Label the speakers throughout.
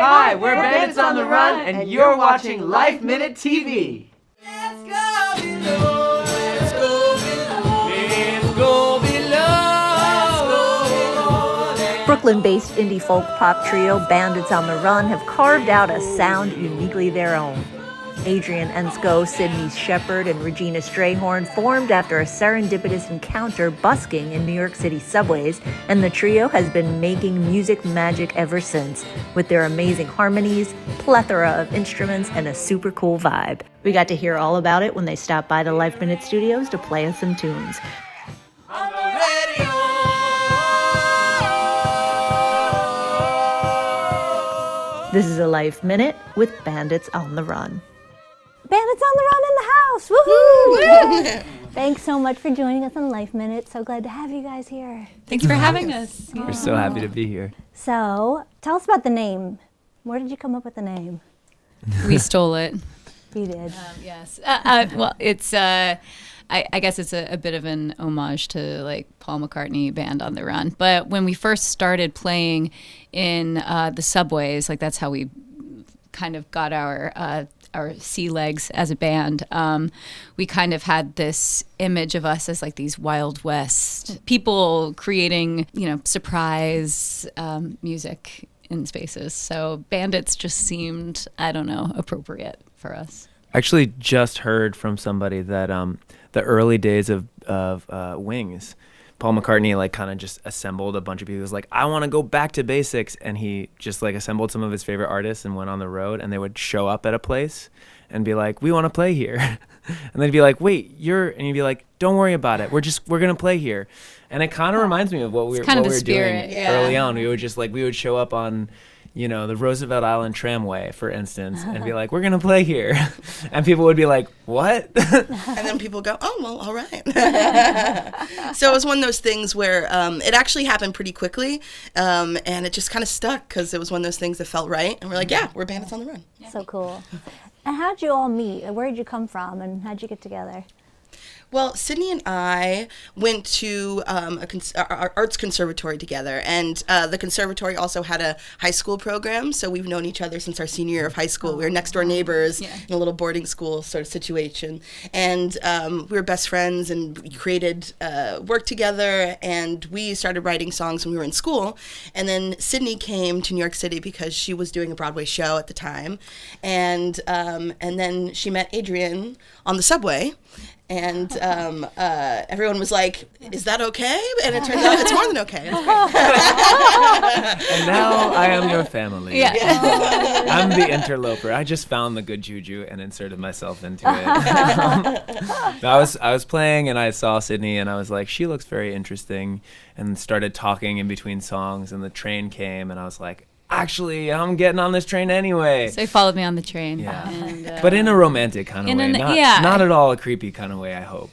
Speaker 1: Hi, we're Bandits on the Run, and you're watching LifeMinute TV.
Speaker 2: Let's go below, let's go below, let's go below.
Speaker 3: Brooklyn-based indie folk pop trio Bandits on the Run have carved out a sound uniquely their own. Adrian Enscoe, Sydney Shepherd, and Regina Strayhorn formed after a serendipitous encounter busking in New York City subways, and the trio has been making music magic ever since, with their amazing harmonies, plethora of instruments, and a super cool vibe. We got to hear all about it when they stopped by the LifeMinute Studios to play us some tunes.
Speaker 2: On the radio.
Speaker 3: This is a Life Minute with Bandits on the Run. Bandits on the Run in the house! Woohoo! Thanks so much for joining us on Life Minute. So glad to have you guys here.
Speaker 4: Thanks for having us.
Speaker 1: We're so happy to be here.
Speaker 3: So, tell us about the name. Where did you come up with the name?
Speaker 4: We stole it.
Speaker 3: You did.
Speaker 4: Yes. Well, it's. I guess it's a bit of an homage to like Paul McCartney, Band on the Run. But when we first started playing in the subways, like that's how we kind of got our sea legs as a band. We kind of had this image of us as like these Wild West people creating, surprise music in spaces. So Bandits just seemed, appropriate for us.
Speaker 1: I actually just heard from somebody that the early days of Wings, Paul McCartney like kind of just assembled a bunch of people. He was like, I want to go back to basics, and he just like assembled some of his favorite artists and went on the road, and they would show up at a place and be like, we want to play here. And they'd be like, wait, and you'd be like, don't worry about it. We're gonna play here. And it kind of reminds me of what we were doing early on. We would show up on the Roosevelt Island Tramway, for instance, and be like, we're going to play here. And people would be like, what?
Speaker 5: And then people go, oh, well, all right. So it was one of those things where it actually happened pretty quickly, and it just kind of stuck because it was one of those things that felt right. And we're like, yeah, we're Bandits on the Run.
Speaker 3: So cool. And how'd you all meet? Where did you come from, and how'd you get together?
Speaker 5: Well, Sydney and I went to our arts conservatory together, and the conservatory also had a high school program, so we've known each other since our senior year of high school. We were next door neighbors in a little boarding school sort of situation, and we were best friends, and we created work together, and we started writing songs when we were in school. And then Sydney came to New York City because she was doing a Broadway show at the time, and then she met Adrian on the subway. And everyone was like, is that okay? And it turns out it's more than okay. It's great.
Speaker 1: And now I am your family.
Speaker 4: Yeah.
Speaker 1: I'm the interloper. I just found the good juju and inserted myself into it. I was playing and I saw Sydney and I was like, she looks very interesting, and started talking in between songs, and the train came and I was like, actually, I'm getting on this train anyway.
Speaker 4: So he followed me on the train.
Speaker 1: Yeah.
Speaker 4: And,
Speaker 1: but in a romantic kind of way. Not at all a creepy kind of way, I hope.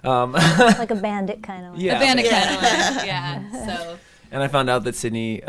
Speaker 4: No.
Speaker 3: Like a bandit kind of way.
Speaker 4: Yeah. A bandit kind of way. Yeah. So.
Speaker 1: And I found out that Sydney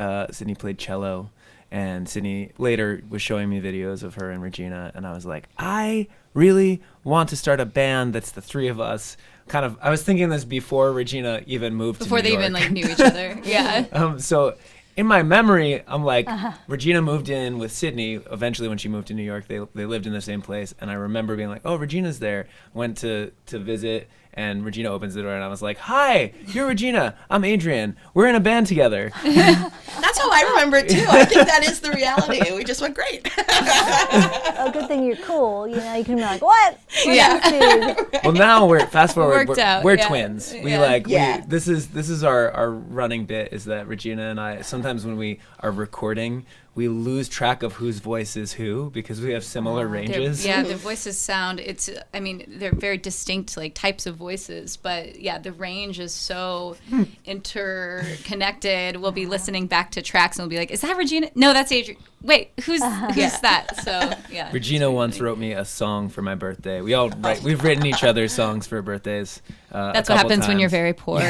Speaker 1: played cello, and Sydney later was showing me videos of her and Regina, and I was like, I really want to start a band that's the three of us. I was thinking this before Regina even moved to New York.
Speaker 4: Before they even knew each other. Yeah.
Speaker 1: So in my memory, I'm like, Regina moved in with Sydney. Eventually, when she moved to New York, they lived in the same place. And I remember being like, oh, Regina's there. Went to visit, and Regina opens the door, and I was like, hi, you're Regina. I'm Adrian. We're in a band together.
Speaker 5: That's how I remember it, too. I think that is the reality. We just went great.
Speaker 3: Oh, good thing you're cool. You can be like, what?
Speaker 1: Well, now fast forward. We're
Speaker 4: yeah.
Speaker 1: twins.
Speaker 4: Yeah.
Speaker 1: This is our running bit, is that Regina and I, sometimes when we are recording, we lose track of whose voice is who because we have similar ranges.
Speaker 4: The voices sound, they're very distinct like types of voices, but yeah, the range is so interconnected. We'll be listening back to tracks and we'll be like, is that Regina? No, that's Adrian. Wait, who's that? So yeah.
Speaker 1: Regina once wrote me a song for my birthday. We've written each other's songs for birthdays.
Speaker 4: That's what happens when you're very poor.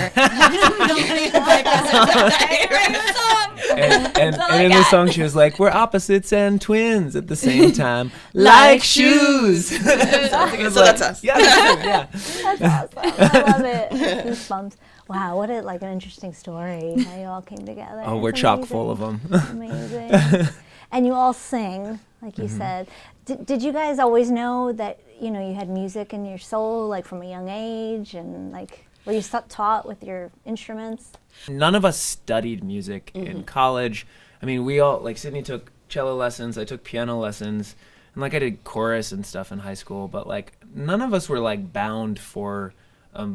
Speaker 1: And in the song she was like, we're opposites and twins at the same time, like shoes.
Speaker 5: So that's us.
Speaker 1: Yeah.
Speaker 3: That's awesome. I love it. Goosebumps. Wow, what an interesting story how you all came together.
Speaker 1: Oh, we're chock full of them.
Speaker 3: Amazing.
Speaker 6: And you all sing, like you said. Did you guys always know that, you know, you had music in your soul, like from a young age? And like, were you taught with your instruments?
Speaker 1: None of us studied music in college. I mean, we all, like Sydney took cello lessons, I took piano lessons, and like I did chorus and stuff in high school, but like none of us were like bound for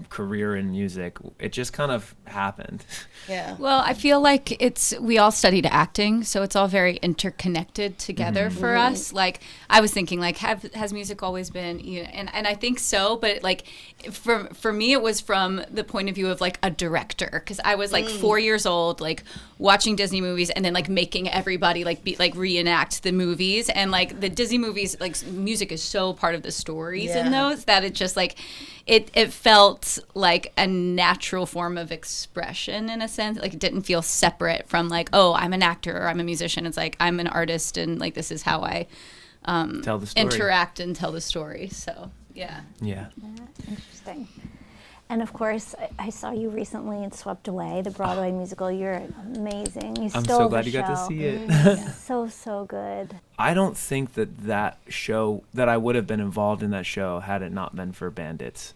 Speaker 1: career in music. It just kind of happened.
Speaker 5: Yeah.
Speaker 4: Well, I feel like we all studied acting, so it's all very interconnected together for us. Like, I was thinking, like, has music always been, you know, and I think so, but like, for me, it was from the point of view of like a director, because I was like 4 years old, like watching Disney movies and then like making everybody like reenact the movies, and like the Disney movies, like music is so part of the stories in those that it just like it felt like a natural form of expression in a sense. Like, it didn't feel separate from like, oh, I'm an actor or I'm a musician. It's like, I'm an artist, and like this is how I
Speaker 1: Tell the story.
Speaker 4: interact and tell the story. So yeah.
Speaker 6: Interesting. And of course, I saw you recently in Swept Away, the Broadway musical. You're amazing. You
Speaker 1: I'm
Speaker 6: stole
Speaker 1: so
Speaker 6: the
Speaker 1: glad you got to
Speaker 6: show.
Speaker 1: see it.
Speaker 6: So good.
Speaker 1: I don't think that show, that I would have been involved in that show had it not been for Bandits.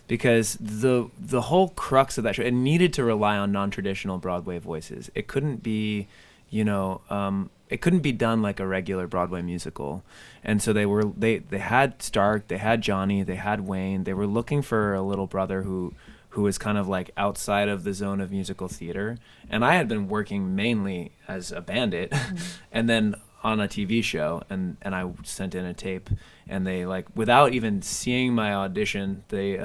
Speaker 1: Because the whole crux of that show, it needed to rely on non-traditional Broadway voices. It couldn't be, you know, it couldn't be done like a regular Broadway musical. And so they had Stark, they had Johnny, they had Wayne. They were looking for a little brother who was kind of like outside of the zone of musical theater. And I had been working mainly as a bandit and then on a TV show, and I sent in a tape, and they, like, without even seeing my audition, they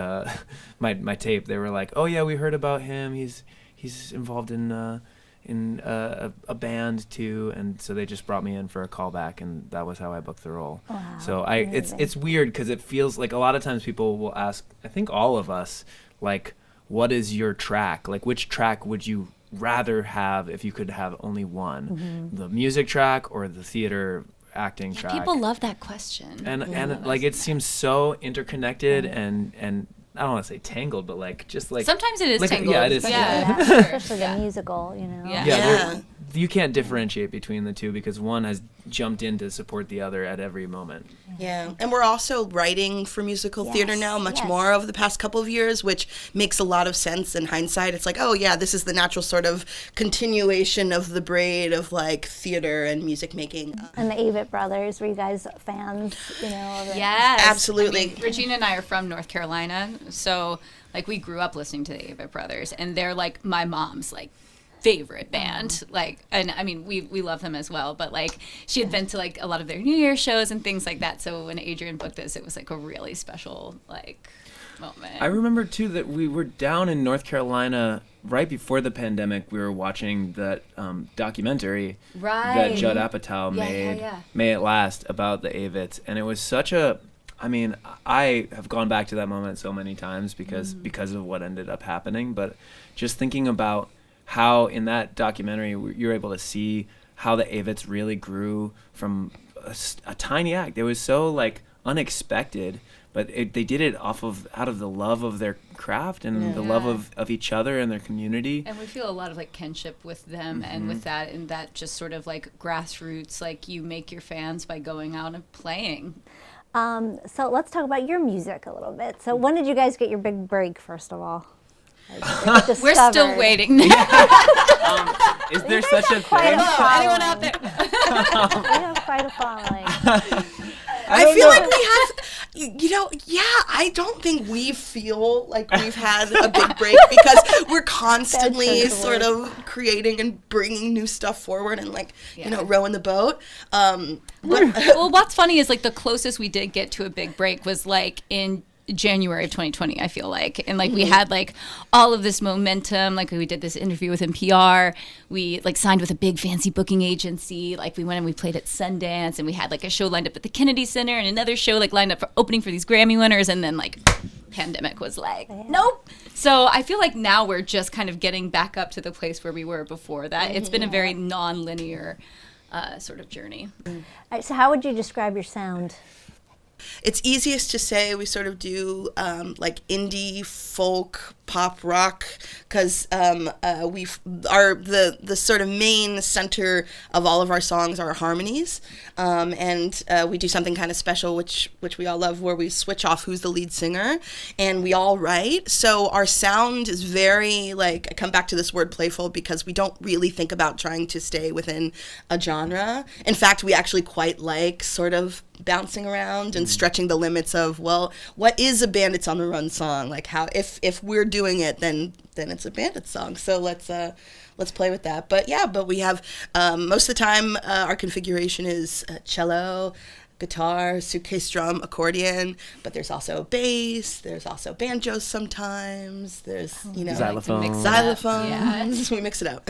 Speaker 1: my tape, they were like, oh yeah, we heard about him, he's involved in a band too, and so they just brought me in for a callback, and that was how I booked the role.
Speaker 6: Wow,
Speaker 1: so
Speaker 6: amazing.
Speaker 1: it's weird because it feels like a lot of times people will ask, I think all of us, like, what is your track? Like, which track would you rather have if you could have only one? The music track or the theater acting track?
Speaker 4: People love that question.
Speaker 1: And like, it seems so interconnected and I don't want to say tangled, but like, just like,
Speaker 4: sometimes it is
Speaker 1: like,
Speaker 4: tangled.
Speaker 1: yeah, it is.
Speaker 4: Yeah.
Speaker 6: Especially the musical, you know.
Speaker 4: Yeah.
Speaker 1: Yeah. You can't differentiate between the two because one has jumped in to support the other at every moment.
Speaker 5: Yeah, and we're also writing for musical theater now much more over the past couple of years, which makes a lot of sense in hindsight. It's like, oh yeah, this is the natural sort of continuation of the braid of like theater and music making.
Speaker 6: And the Avett Brothers, were you guys fans, you know? Of it?
Speaker 4: Yes.
Speaker 5: Absolutely.
Speaker 4: I mean, Regina and I are from North Carolina, so like we grew up listening to the Avett Brothers, and they're like my mom's like favorite band. Like, and I mean, we love them as well, but like she had been to like a lot of their New Year's shows and things like that. So when Adrian booked this, it was like a really special like moment.
Speaker 1: I remember too that we were down in North Carolina right before the pandemic. We were watching that documentary that Judd Apatow made, May It Last, about the Avets, and it was such a, I mean, I have gone back to that moment so many times because of what ended up happening, but just thinking about how in that documentary you're able to see how the Avets really grew from a tiny act. It was so like unexpected, but they did it out of the love of their craft and the love of each other and their community.
Speaker 4: And we feel a lot of like kinship with them and with that, and that just sort of like grassroots, like you make your fans by going out and playing.
Speaker 6: So let's talk about your music a little bit. So when did you guys get your big break, first of all?
Speaker 4: We're still waiting.
Speaker 1: Is there such a thing?
Speaker 4: Anyone out there?
Speaker 6: We have quite a following.
Speaker 5: I feel like we have, you know, I don't think we feel like we've had a big break because we're constantly sort of creating and bringing new stuff forward and like, you know, rowing the boat.
Speaker 4: Well, what's funny is like the closest we did get to a big break was like in January of 2020, I feel like. And like we had like all of this momentum. Like we did this interview with NPR. We like signed with a big fancy booking agency. Like we went and we played at Sundance, and we had like a show lined up at the Kennedy Center and another show like lined up for opening for these Grammy winners. And then like pandemic was like, nope. So I feel like now we're just kind of getting back up to the place where we were before that. It's been a very non-linear sort of journey.
Speaker 6: All right, so how would you describe your sound?
Speaker 5: It's easiest to say we sort of do like indie folk pop rock, because the sort of main center of all of our songs are harmonies, and we do something kind of special, which we all love, where we switch off who's the lead singer, and we all write. So our sound is very, like, I come back to this word playful, because we don't really think about trying to stay within a genre. In fact, we actually quite like sort of bouncing around and stretching the limits of, well, what is a Bandits on the Run song? Like, how if we're doing it, then it's a Bandits song. So let's play with that. But we have most of the time our configuration is cello, guitar, suitcase drum, accordion, but there's also bass, there's also banjos sometimes, there's, xylophones.
Speaker 4: Yeah.
Speaker 5: We mix it up.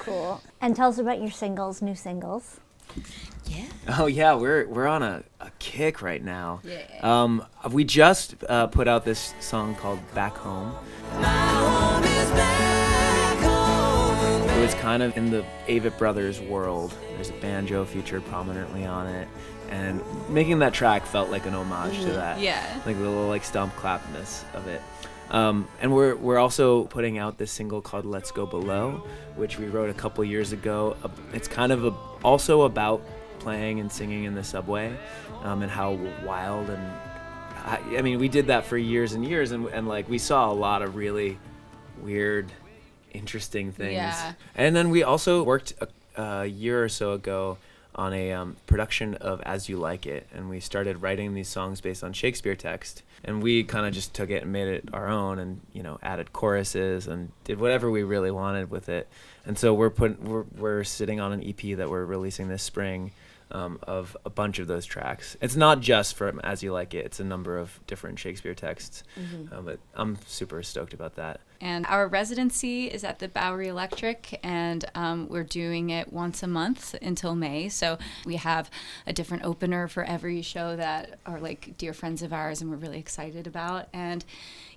Speaker 6: Cool. And tell us about your new singles.
Speaker 5: Yeah.
Speaker 1: Oh yeah, we're on a kick right now.
Speaker 4: Yeah.
Speaker 1: We just put out this song called Back Home. It was kind of in the Avett Brothers world. There's a banjo featured prominently on it, and making that track felt like an homage to that.
Speaker 4: Yeah.
Speaker 1: Like the little like stomp clapness of it. And we're also putting out this single called Let's Go Below, which we wrote a couple years ago. It's kind of also about playing and singing in the subway, and how wild and I mean, we did that for years and years, and like we saw a lot of really weird, interesting things.
Speaker 4: Yeah.
Speaker 1: And then we also worked a year or so ago on a production of As You Like It, and we started writing these songs based on Shakespeare text, and we kind of just took it and made it our own, and added choruses and did whatever we really wanted with it. And so we're sitting on an EP that we're releasing this spring, of a bunch of those tracks. It's not just from As You Like It, it's a number of different Shakespeare texts. But I'm super stoked about that.
Speaker 4: And our residency is at the Bowery Electric, and we're doing it once a month until May. So we have a different opener for every show that are like dear friends of ours, and we're really excited about. And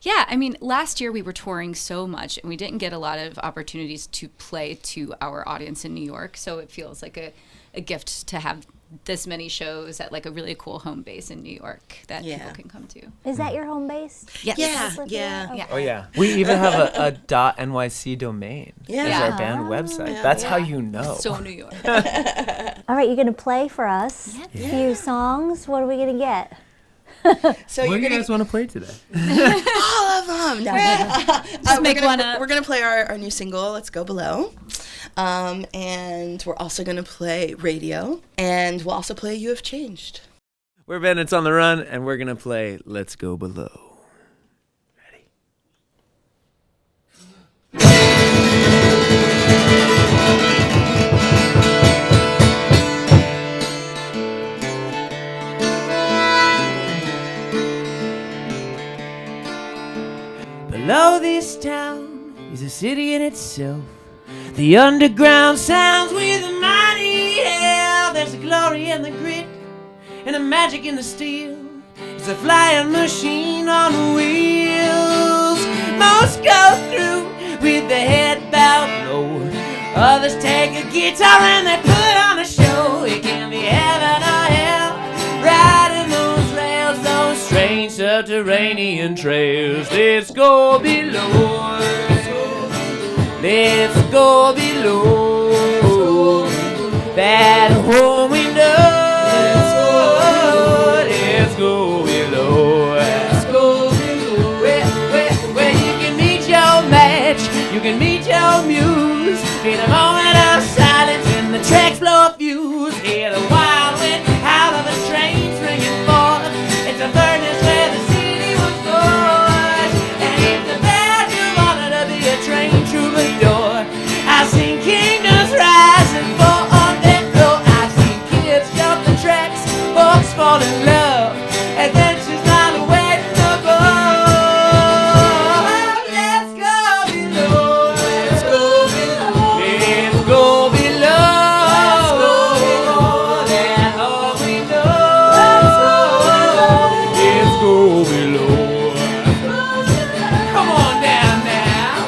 Speaker 4: yeah, I mean, last year we were touring so much, and we didn't get a lot of opportunities to play to our audience in New York. So it feels like a gift to have this many shows at like a really cool home base in New York that people can come to.
Speaker 6: Is that your home base?
Speaker 4: Yes.
Speaker 5: Yeah.
Speaker 6: Okay.
Speaker 1: Oh yeah. We even have a .nyc domain
Speaker 5: Yeah.
Speaker 1: as our band website. That's how you know.
Speaker 4: So New York.
Speaker 6: All right, you're going to play for us a few songs. What are we going to get?
Speaker 5: So
Speaker 1: What
Speaker 5: you're
Speaker 1: do you
Speaker 5: gonna
Speaker 1: guys want to play today?
Speaker 5: all of them. No.
Speaker 4: make one up.
Speaker 5: We're gonna play our new single, Let's Go Below, and we're also gonna play Radio, and we'll also play You Have Changed.
Speaker 1: We're Bandits on the Run, and we're gonna play Let's Go Below. Ready? Below this town is a city in itself. The underground sounds with a mighty hell. There's a glory in the grit and a magic in the steel. It's a flying machine on wheels. Most go through with their head bowed low. Others take a guitar and they put on a show. It can be heaven or hell, riding those rails, those strange subterranean trails. Let's go below. Let's go below that home we know. Let's go below. Let's go below. Where you can meet your match, you can meet your muse. In a moment of silence, and the tracks blow a fuse. Hear the wild wind howl of the trains ringing forth. It's a furnace where the city was forged. And if the Belgium wanted to be a train troubadour, I've seen kingdoms rise and fall on their floor. I've seen kids jump the tracks, folks fall in love, and then she's not away from the boat. Let's go below. Let's go below. Let's go below. That all we know. Let's go below. Come on down now.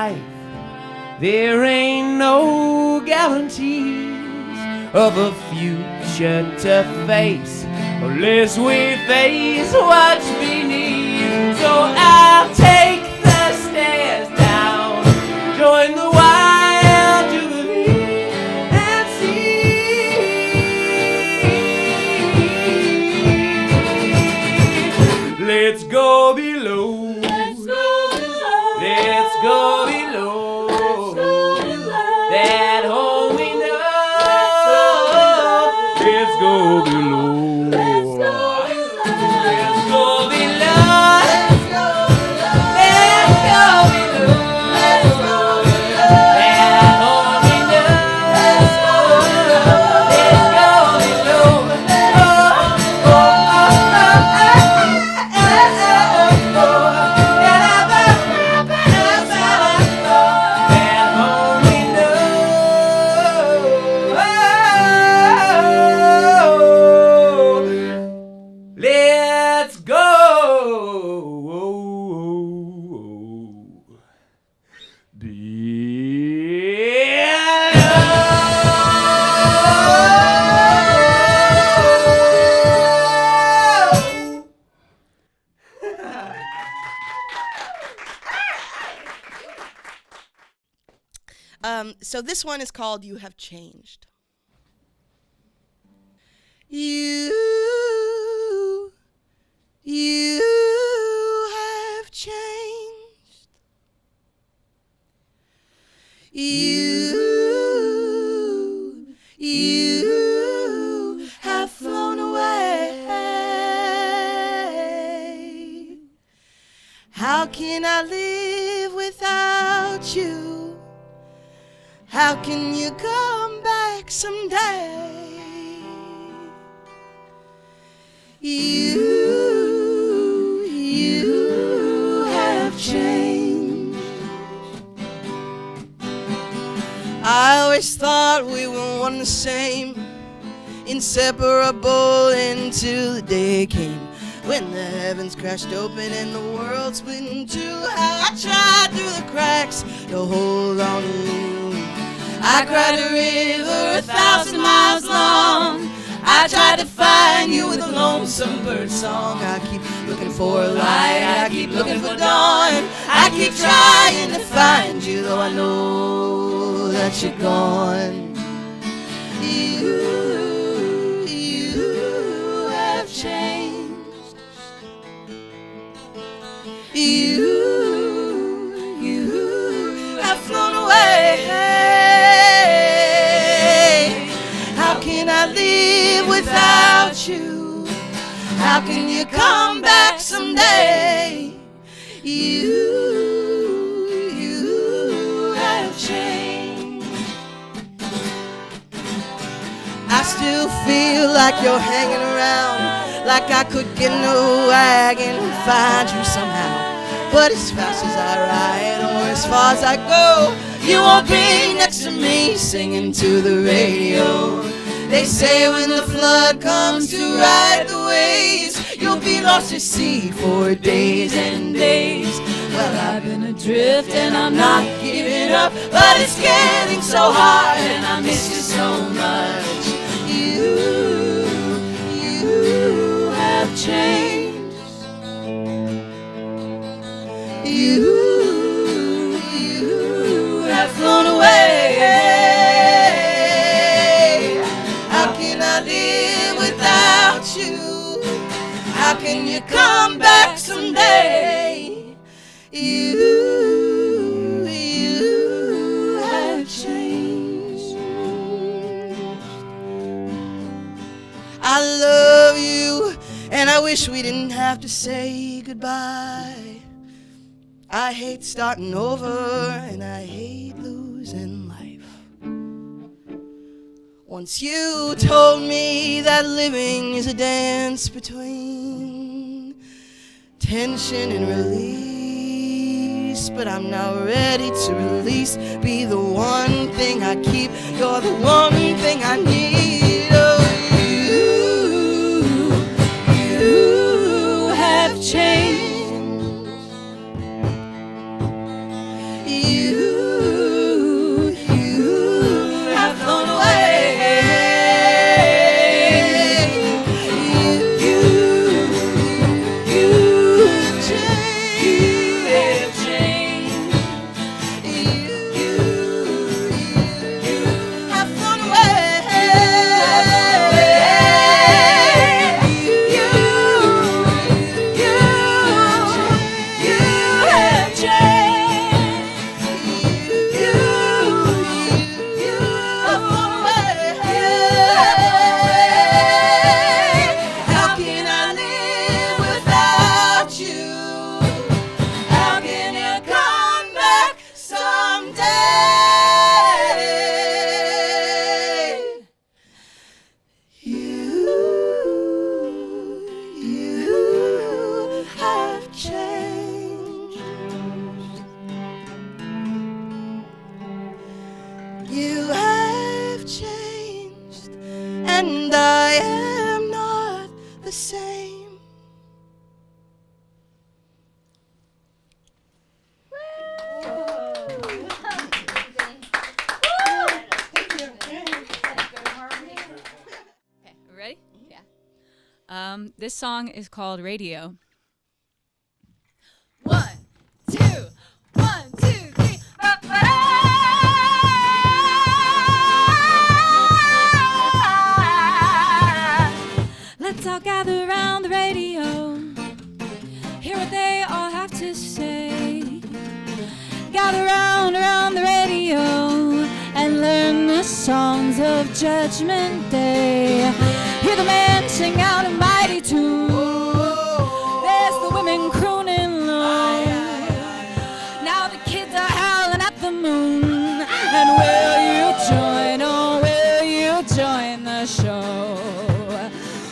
Speaker 2: life. There ain't no guarantees of a future to face unless we face what's beneath. So I'll take the stairs down, join the wild jubilee, and see. Let's go below. Let's go below. Let's go below. That home we know. Let's go below. Let's go below. Let's go below. Let's go below. That home we know. Let's go below. Let's go.
Speaker 5: So this one is called You Have Changed. You have changed. You have flown away. How can I live without you? How can you come back someday? You have changed. I always thought we were one and the same, inseparable until the day came when the heavens crashed open and the world split in two. How I tried through the cracks to hold on to you. I cried a river 1,000 miles long. I tried to find you with a lonesome bird song. I keep looking for a light, I keep looking for dawn. I keep trying to find you, though I know that you're gone. You have changed. You have flown away. How can I live without you? How can you come back someday? You have changed. I still feel like you're hanging around, like I could get in a wagon and find you somehow. But as fast as I ride or as far as I go, you won't be next to me singing to the radio. They say when the flood comes to ride the waves, you'll be lost at sea for days and days. Well, I've been adrift and I'm not giving up, but it's getting so hard and I miss you so much. You have changed. You have flown away. How can I live without you? How can you come back someday? You have changed. I love you, and I wish we didn't have to say goodbye. I hate starting over, and I hate losing life. Once you told me that living is a dance between tension and release, but I'm not ready to release. Be the one thing I keep, you're the one thing I need. Oh, you have changed. You the same.
Speaker 4: Okay, ready? Yeah. This song is called Radio. 1, 2, 1, 2, 3. Let's all gather around the radio, hear what they all have to say. Gather around the radio and learn the songs of Judgment Day. Hear the men sing out a mighty tune. There's the women crooning low. Now the kids are howling at the moon. And will you join, oh, will you join the show?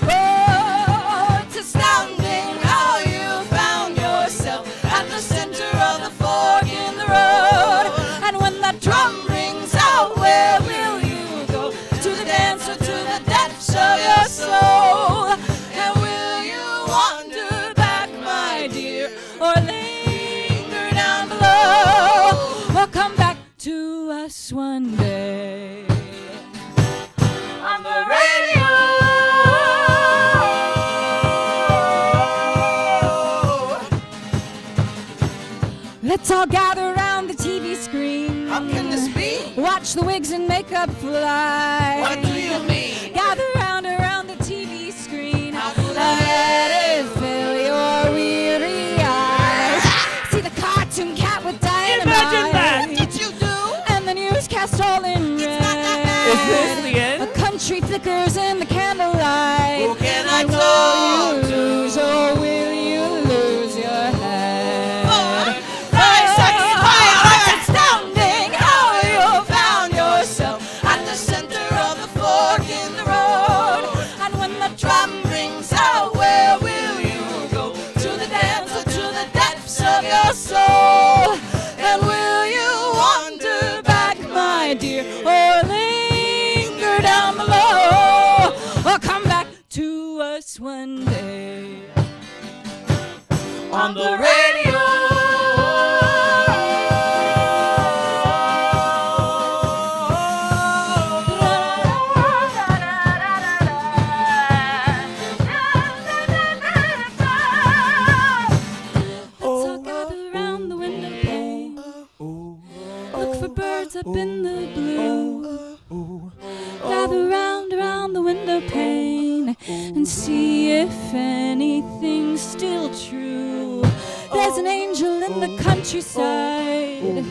Speaker 4: Oh, it's astounding how you found yourself at the center of the fork in the road. And when the drum rings out, where will you go? To the dance or to the depths of your soul? And will you wander back, my dear, or linger down below? Or come back to us one day on the radio? Let's all gather around the TV screen.
Speaker 5: How can this be?
Speaker 4: Watch the wigs and makeup fly.
Speaker 5: What do you mean?
Speaker 4: Gather around the TV screen.
Speaker 5: How could
Speaker 4: and let it fill your weary eyes. See the cartoon cat with dynamite.
Speaker 2: Imagine that.
Speaker 5: What did you do?
Speaker 4: And the newscast all in red.
Speaker 2: Is this the end?
Speaker 4: A country flickers in the candlelight.
Speaker 5: Who can I
Speaker 4: And will
Speaker 5: talk
Speaker 4: you
Speaker 5: to?
Speaker 4: lose or will you lose your head?
Speaker 5: 5 seconds.
Speaker 4: It's astounding how you found yourself at the center of the fork in the road. And when the drum rings out, where will you go? To the dance or to the depths of your soul? And will you wander back, my dear, or linger down below? Or come back to us one day
Speaker 5: On the radio.
Speaker 4: Let's all gather around the window pane. Look for birds up in the blue. Gather around the window pane and see if anything's still true. There's an angel in the countryside.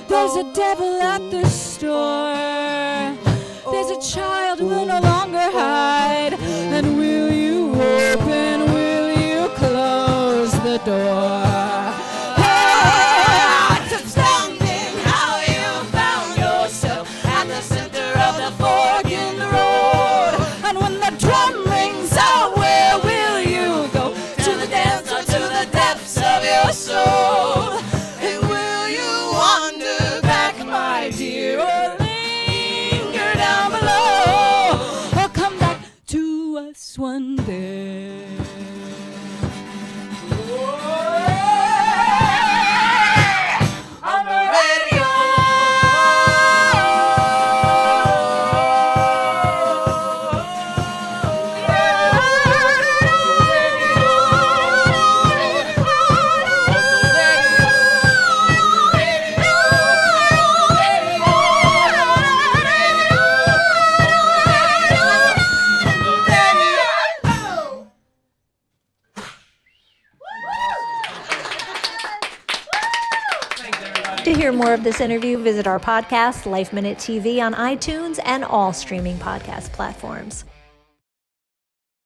Speaker 4: There's a devil at the store. There's a child who will no longer hide. And will you open, will you close the door? Oh, it's astounding how you found yourself at the center of the fork in the road. And when the drum rings out, where will you go? To the dance or to the depths of your soul? And will you wander back, my dear, or linger down below? Or come back to us one day? On the radio.
Speaker 3: To hear more of this interview, visit our podcast, Life Minute TV, on iTunes and all streaming podcast platforms.